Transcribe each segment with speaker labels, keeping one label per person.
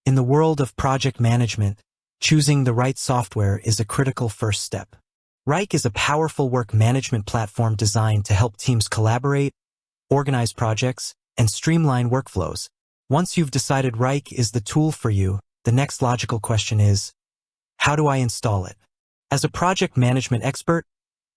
Speaker 1: In the world of project management, choosing the right software is a critical first step. Wrike is a powerful work management platform designed to help teams collaborate, organize projects, and streamline workflows. Once you've decided Wrike is the tool for you, the next logical question is, how do I install it? As a project management expert,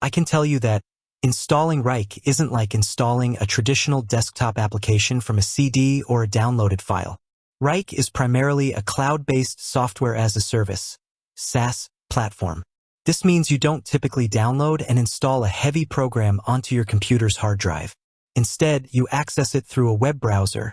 Speaker 1: I can tell you that installing Wrike isn't like installing a traditional desktop application from a CD or a downloaded file. Wrike is primarily a cloud-based software as a service, SaaS, platform. This means you don't typically download and install a heavy program onto your computer's hard drive. Instead, you access it through a web browser,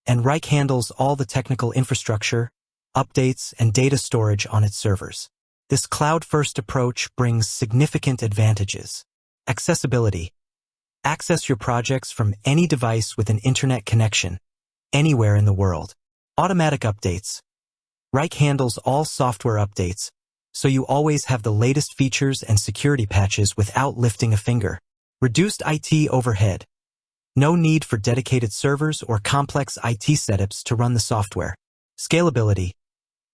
Speaker 1: and Wrike handles all the technical infrastructure, updates, and data storage on its servers. This cloud-first approach brings significant advantages. Accessibility. Access your projects from any device with an internet connection, anywhere in the world. Automatic updates. Wrike handles all software updates, so you always have the latest features and security patches without lifting a finger. Reduced IT overhead. No need for dedicated servers or complex IT setups to run the software. Scalability.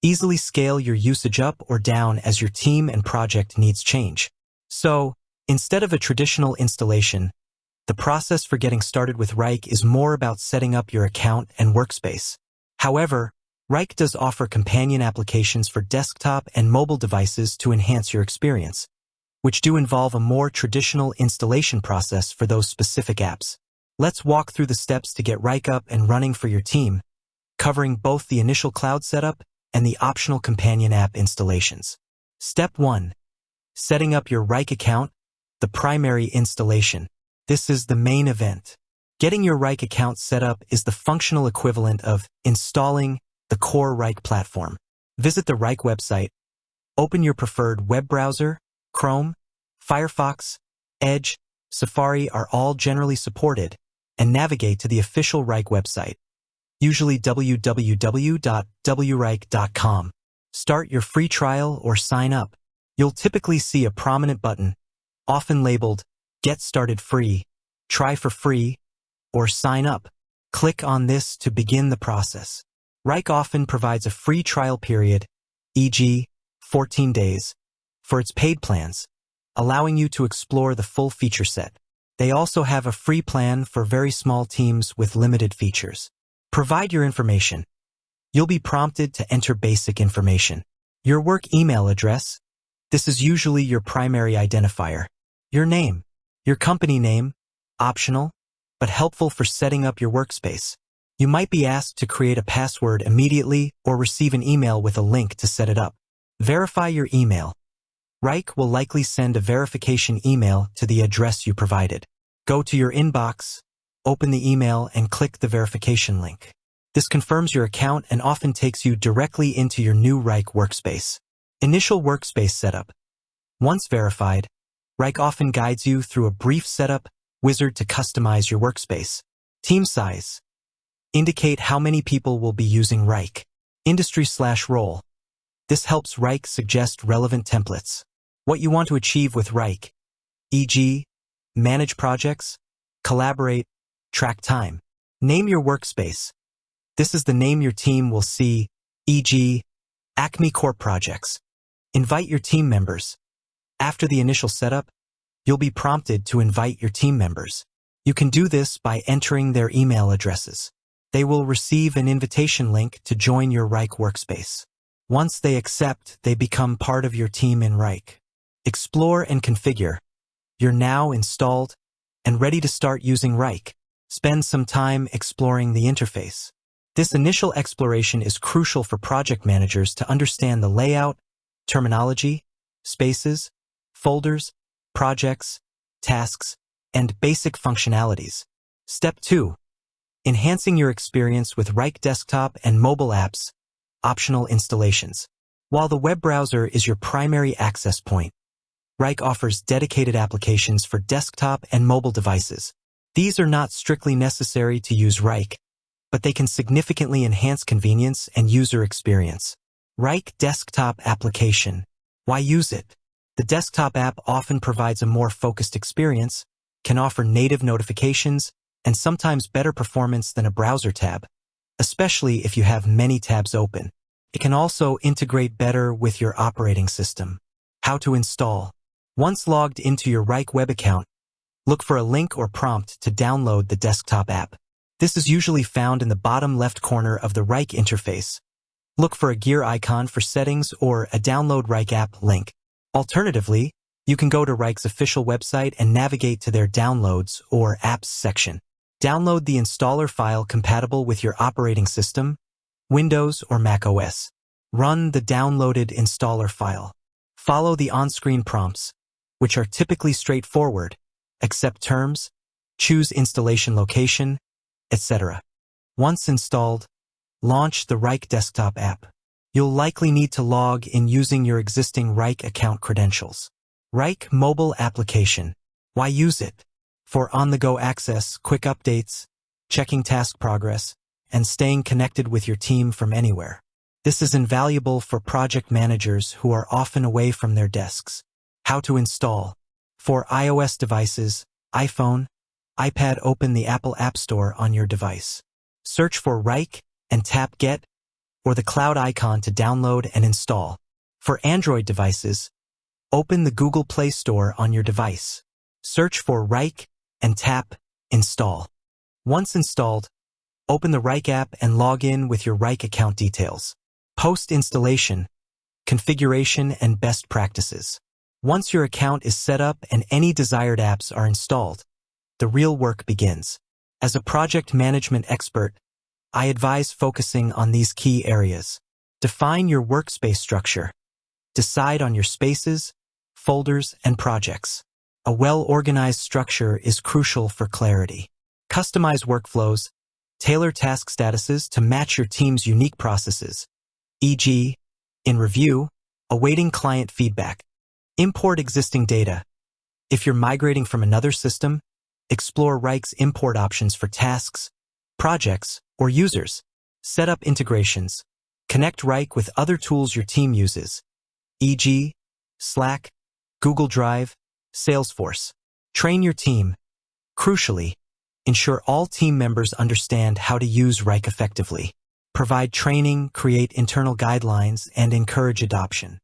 Speaker 1: Easily scale your usage up or down as your team and project needs change. So, instead of a traditional installation, the process for getting started with Wrike is more about setting up your account and workspace. However, Wrike does offer companion applications for desktop and mobile devices to enhance your experience, which do involve a more traditional installation process for those specific apps. Let's walk through the steps to get Wrike up and running for your team, covering both the initial cloud setup and the optional companion app installations. Step 1. Setting up your Wrike account, the primary installation. This is the main event. Getting your Wrike account set up is the functional equivalent of installing the core Wrike platform. Visit the Wrike website, open your preferred web browser, Chrome, Firefox, Edge, Safari are all generally supported, and navigate to the official Wrike website, usually www.wrike.com. Start your free trial or sign up. You'll typically see a prominent button, often labeled Get Started Free, Try for Free, or Sign Up. Click on this to begin the process. Wrike often provides a free trial period, e.g., 14 days, for its paid plans, allowing you to explore the full feature set. They also have a free plan for very small teams with limited features. Provide your information. You'll be prompted to enter basic information. Your work email address. This is usually your primary identifier. Your name. Your company name. Optional, but helpful for setting up your workspace. You might be asked to create a password immediately or receive an email with a link to set it up. Verify your email. Wrike will likely send a verification email to the address you provided. Go to your inbox, open the email, and click the verification link. This confirms your account and often takes you directly into your new Wrike workspace. Initial workspace setup. Once verified, Wrike often guides you through a brief setup wizard to customize your workspace. Team size. Indicate how many people will be using Wrike. Industry/role. This helps Wrike suggest relevant templates. What you want to achieve with Wrike, e.g., manage projects, collaborate, track time. Name your workspace. This is the name your team will see, e.g., Acme Corp Projects. Invite your team members. After the initial setup, you'll be prompted to invite your team members. You can do this by entering their email addresses. They will receive an invitation link to join your Wrike workspace. Once they accept, they become part of your team in Wrike. Explore and configure. You're now installed and ready to start using Wrike. Spend some time exploring the interface. This initial exploration is crucial for project managers to understand the layout, terminology, spaces, folders, projects, tasks, and basic functionalities. Step 2. Enhancing your experience with Wrike desktop and mobile apps, optional installations. While the web browser is your primary access point, Wrike offers dedicated applications for desktop and mobile devices. These are not strictly necessary to use Wrike, but they can significantly enhance convenience and user experience. Wrike desktop application. Why use it? The desktop app often provides a more focused experience, can offer native notifications, and sometimes better performance than a browser tab, especially if you have many tabs open. It can also integrate better with your operating system. How to install. Once logged into your Wrike web account, look for a link or prompt to download the desktop app. This is usually found in the bottom left corner of the Wrike interface. Look for a gear icon for settings or a Download Wrike app link. Alternatively, you can go to Wrike's official website and navigate to their Downloads or Apps section. Download the installer file compatible with your operating system, Windows or Mac OS. Run the downloaded installer file. Follow the on-screen prompts, which are typically straightforward. Accept terms, choose installation location, etc. Once installed, launch the Wrike desktop app. You'll likely need to log in using your existing Wrike account credentials. Wrike mobile application. Why use it? For on-the-go access, quick updates, checking task progress, and staying connected with your team from anywhere. This is invaluable for project managers who are often away from their desks. How to install. For iOS devices, iPhone, iPad, open the Apple App Store on your device. Search for Wrike and tap Get or the cloud icon to download and install. For Android devices, open the Google Play Store on your device. Search for Wrike and tap Install. Once installed, open the Wrike app and log in with your Wrike account details. Post-installation, configuration, and best practices. Once your account is set up and any desired apps are installed, the real work begins. As a project management expert, I advise focusing on these key areas. Define your workspace structure. Decide on your spaces, folders, and projects. A well-organized structure is crucial for clarity. Customize workflows. Tailor task statuses to match your team's unique processes, e.g., in review, awaiting client feedback. Import existing data. If you're migrating from another system, explore Wrike's import options for tasks, projects, or users. Set up integrations. Connect Wrike with other tools your team uses, e.g., Slack, Google Drive, Salesforce. Train your team. Crucially, ensure all team members understand how to use Wrike effectively. Provide training, create internal guidelines, and encourage adoption.